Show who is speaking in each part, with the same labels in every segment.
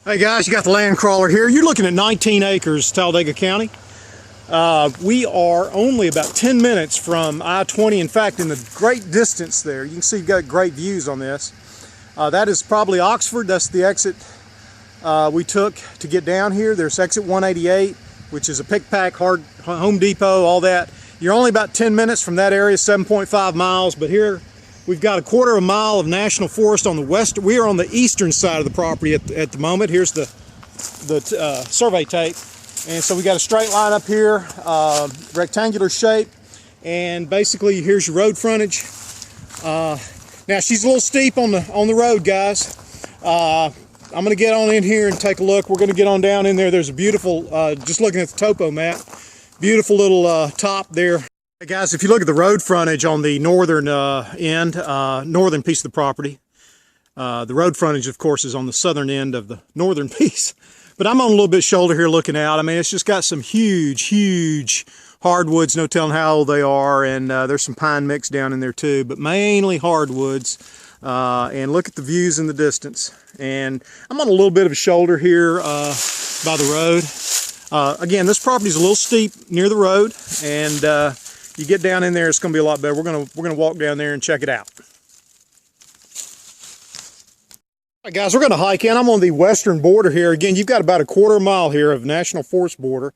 Speaker 1: Hey guys, you got the land crawler here. You're looking at 19 acres, Talladega County. We are only about 10 minutes from I-20. In fact, in the great distance there, you can see you've got great views on this. That is probably Oxford. That's the exit we took to get down here. There's exit 188, which is a pick-pack, Home Depot, all that. You're only about 10 minutes from that area, 7.5 miles, but here we've got a quarter of a mile of national forest on the west. We are on the eastern side of the property at the moment. Here's the survey tape. And so we got a straight line up here, rectangular shape, and basically here's your road frontage. Now she's a little steep on the road, guys. I'm gonna get on in here and take a look. We're gonna get on down in there. There's a beautiful, just looking at the topo map, beautiful little top there. Hey guys, if you look at the road frontage on the northern northern piece of the property, the road frontage, of course, is on the southern end of the northern piece. But I'm on a little bit shoulder here looking out. I mean, it's just got some huge hardwoods, no telling how old they are, and there's some pine mix down in there too, but mainly hardwoods. And look at the views in the distance. And I'm on a little bit of a shoulder here by the road. Again, this property is a little steep near the road, and you get down in there, it's going to be a lot better. We're gonna walk down there and check it out. All right, guys, we're going to hike in. I'm on the western border here. Again, you've got about a quarter mile here of national forest border,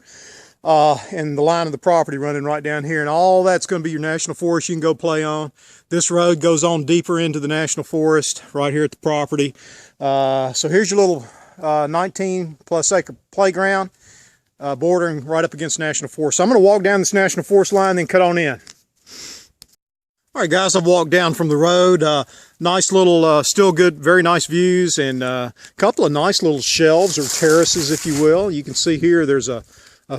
Speaker 1: and the line of the property running right down here, and all that's going to be your national forest you can go play on. This road goes on deeper into the national forest right here at the property. So here's your little 19+ acre playground. Bordering right up against national forest. So I'm going to walk down this national forest line, then cut on in. All right, guys, I've walked down from the road. Nice little, still good, very nice views, and a couple of nice little shelves or terraces, if you will. You can see here there's a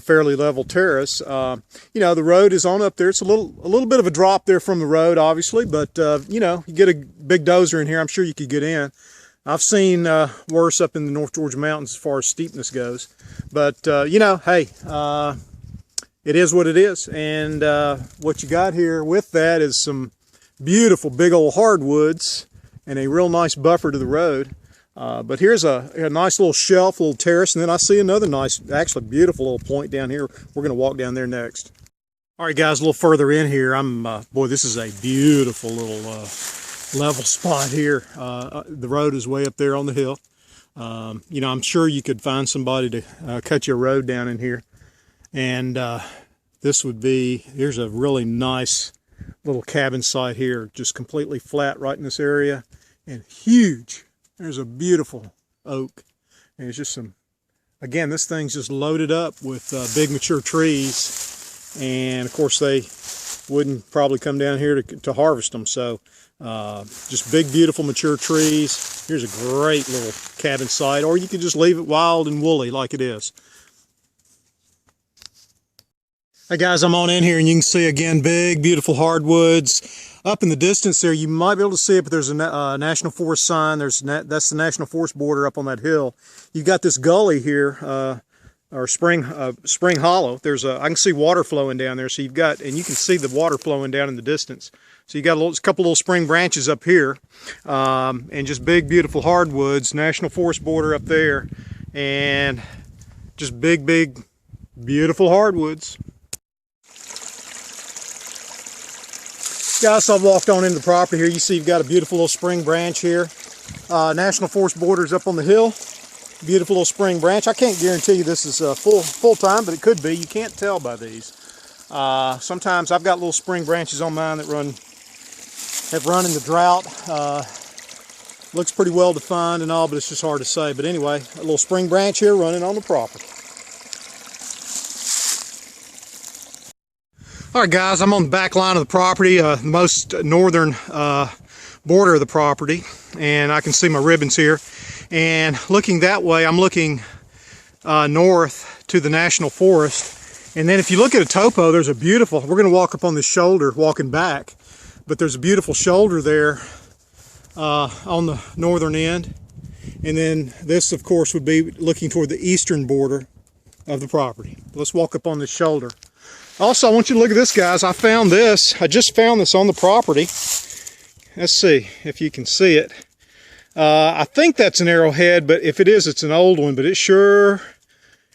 Speaker 1: fairly level terrace. You know, the road is on up there. It's a little bit of a drop there from the road, obviously, but you know, you get a big dozer in here, I'm sure you could get in. I've seen worse up in the North Georgia mountains as far as steepness goes. But, you know, hey, it is what it is. And what you got here with that is some beautiful big old hardwoods and a real nice buffer to the road. But here's a nice little shelf, little terrace, and then I see another nice, actually beautiful little point down here. We're going to walk down there next. All right, guys, a little further in here, boy, this is a beautiful little level spot here. The road is way up there on the hill. You know, I'm sure you could find somebody to cut your road down in here. And this would be, here's a really nice little cabin site here, just completely flat right in this area, and huge. There's a beautiful oak. And it's just some, again, this thing's just loaded up with big mature trees. And of course they wouldn't probably come down here to harvest them. So just big, beautiful, mature trees. Here's a great little cabin site, or you could just leave it wild and woolly like it is. Hey guys, I'm on in here and you can see again, big, beautiful hardwoods. Up in the distance there, you might be able to see it, but there's a national forest sign. That's the national forest border up on that hill. You've got this gully here, or spring hollow. I can see water flowing down there. So you've got, and you can see the water flowing down in the distance. So you got a couple little spring branches up here, and just big, beautiful hardwoods, national forest border up there, and just big, beautiful hardwoods. Guys, so I've walked on into the property here. You see you've got a beautiful little spring branch here. National forest borders up on the hill. Beautiful little spring branch. I can't guarantee you this is full time, but it could be. You can't tell by these. Sometimes I've got little spring branches on mine that have run in the drought. Looks pretty well defined and all, but it's just hard to say. But anyway, a little spring branch here running on the property. All right, guys, I'm on the back line of the property, most northern border of the property, and I can see my ribbons here. And looking that way, I'm looking north to the national forest. And then if you look at a topo, there's a beautiful, we're going to walk up on this shoulder walking back, but there's a beautiful shoulder there on the northern end. And then this, of course, would be looking toward the eastern border of the property. Let's walk up on this shoulder. Also, I want you to look at this, guys. I just found this on the property. Let's see if you can see it. I think that's an Arrowhead, but if it is, it's an old one, but it sure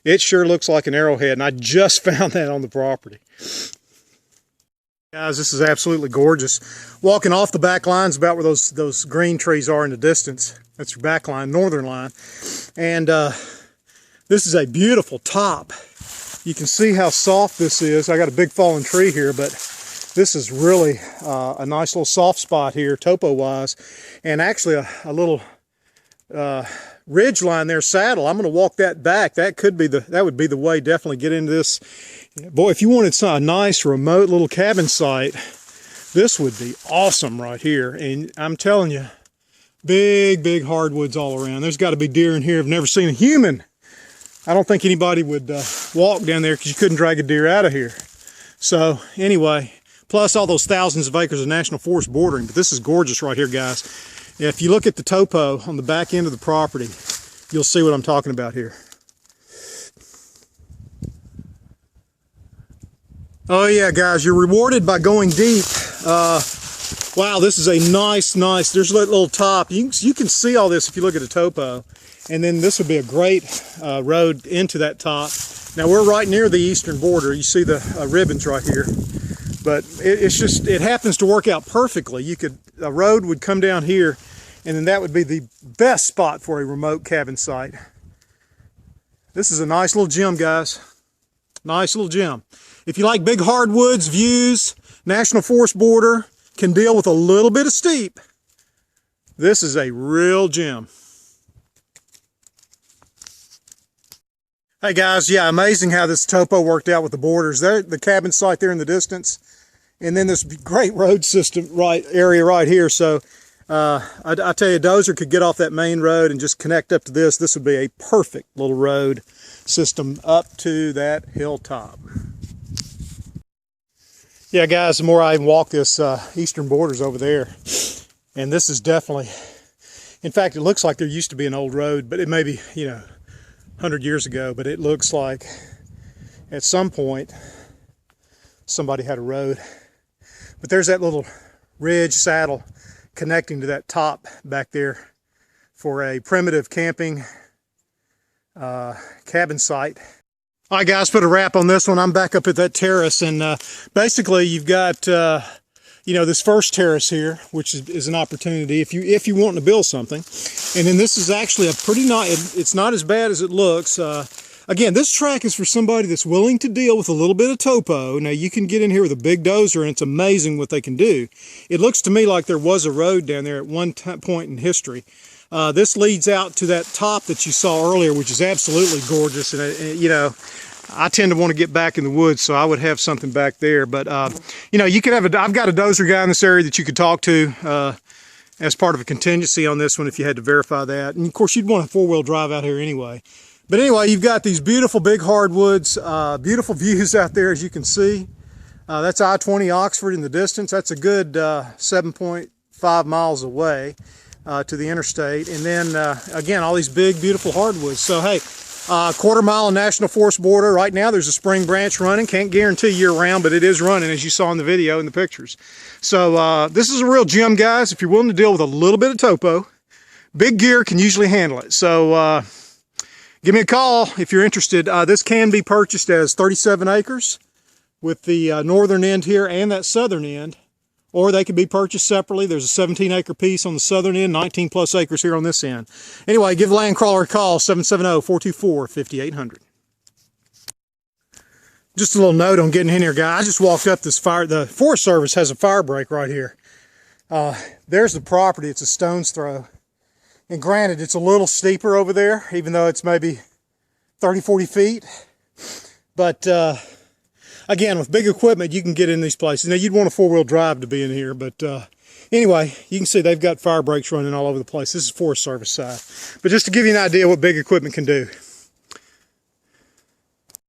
Speaker 1: looks like an Arrowhead, and I just found that on the property. Guys, this is absolutely gorgeous. Walking off the back line's about where those green trees are in the distance. That's your back line, northern line. And this is a beautiful top. You can see how soft this is. I got a big fallen tree here, but this is really a nice little soft spot here, topo-wise. And actually a little ridge line there, saddle. I'm going to walk that back. That would be the way. Definitely get into this. Boy, if you wanted a nice remote little cabin site, this would be awesome right here. And I'm telling you, big hardwoods all around. There's got to be deer in here. I've never seen a human. I don't think anybody would walk down there because you couldn't drag a deer out of here. So anyway, plus all those thousands of acres of national forest bordering. But this is gorgeous right here, guys. If you look at the topo on the back end of the property, you'll see what I'm talking about here. Oh yeah, guys, you're rewarded by going deep. Wow, this is a nice, there's a little top. You can see all this if you look at the topo. And then this would be a great road into that top. Now we're right near the eastern border. You see the ribbons right here. But it happens to work out perfectly. A road would come down here, and then that would be the best spot for a remote cabin site. This is a nice little gem, guys. Nice little gem. If you like big hardwoods, views, national forest border, can deal with a little bit of steep, this is a real gem. Hey guys, yeah, amazing how this topo worked out with the borders. There, the cabin site there in the distance, and then this great road system area right here. So I tell you, a dozer could get off that main road and just connect up to this. This would be a perfect little road system up to that hilltop. Yeah, guys, the more I walk this eastern borders over there, and this is definitely, in fact, it looks like there used to be an old road, but it may be, 100 years ago, but it looks like at some point somebody had a road. But there's that little ridge saddle connecting to that top back there for a primitive camping cabin site. All right, guys, put a wrap on this one. I'm back up at that terrace, and basically you've got this first terrace here, which is an opportunity if you want to build something. And then this is actually a pretty nice, it's not as bad as it looks. Again, this track is for somebody that's willing to deal with a little bit of topo. Now you can get in here with a big dozer and it's amazing what they can do. It looks to me like there was a road down there at one point in history. This leads out to that top that you saw earlier, which is absolutely gorgeous. And I tend to want to get back in the woods, so I would have something back there. But, you could have I've got a dozer guy in this area that you could talk to as part of a contingency on this one if you had to verify that. And of course, you'd want a four-wheel drive out here anyway. But anyway, you've got these beautiful big hardwoods, beautiful views out there, as you can see. That's I-20 Oxford in the distance. That's a good 7.5 miles away to the interstate. And then, again, all these big, beautiful hardwoods. So, hey, quarter mile of national forest border. Right now there's a spring branch running. Can't guarantee year round, but it is running, as you saw in the video and the pictures. So this is a real gem, guys. If you're willing to deal with a little bit of topo, big gear can usually handle it. So give me a call if you're interested. This can be purchased as 37 acres with the northern end here and that southern end, or they can be purchased separately. There's a 17-acre piece on the southern end, 19 plus acres here on this end. Anyway, give Land Crawler a call, 770-424-5800. Just a little note on getting in here, guys. I just walked up this the Forest Service has a fire break right here. There's the property. It's a stone's throw. And granted, it's a little steeper over there, even though it's maybe 30, 40 feet. But again, with big equipment, you can get in these places. Now, you'd want a four-wheel drive to be in here, but anyway, you can see they've got fire breaks running all over the place. This is Forest Service side. But just to give you an idea what big equipment can do.